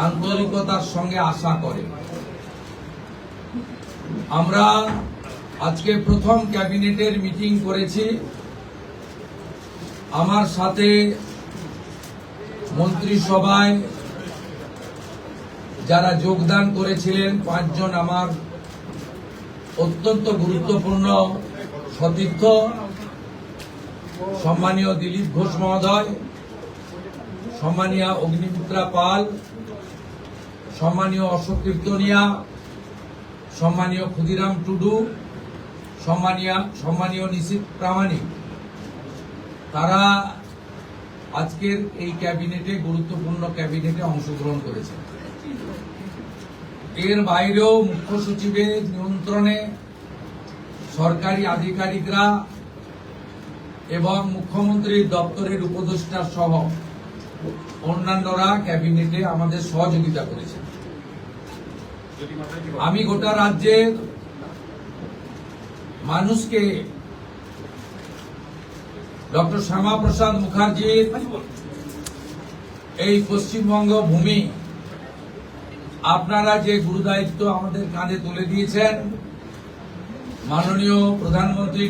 আন্তরিকতার সঙ্গে আশা করে। আমরা আজকে প্রথম ক্যাবিনেটের মিটিং করেছি। আমার সাথে মন্ত্রিসভায় যারা যোগদান করেছিলেন 5 জন আমার অত্যন্ত গুরুত্বপূর্ণ সতীর্থ, সম্মানীয় দিলীপ ঘোষ মহোদয়, সম্মানীয় অগ্নিমিত্রা পাল, সম্মানীয় অশোক কীর্তনিয়া, সম্মানীয় ক্ষুদিরাম টুডু, সম্মানীয় নিশীথ প্রামাণিক, তারা আজকের এই ক্যাবিনেটে গুরুত্বপূর্ণ ক্যাবিনেটে অংশগ্রহণ করেছে। এর বাইরেও মুখ্য সচিবের নিয়ন্ত্রণে সরকারি আধিকারিকরা এবং মুখ্যমন্ত্রীর দপ্তরের উপদেষ্টা সহ অন্যান্যরা ক্যাবিনেটে আমাদের সহযোগিতা করেছে। আমি গোটা রাজ্যের মানুষকে ডক্টর শ্যামাপ্রসাদ মুখার্জির এই পশ্চিমবঙ্গ ভূমি আপনারা যে গুরুদায়িত্ব আমাদের কাঁধে তুলে দিয়েছেন, মাননীয় প্রধানমন্ত্রী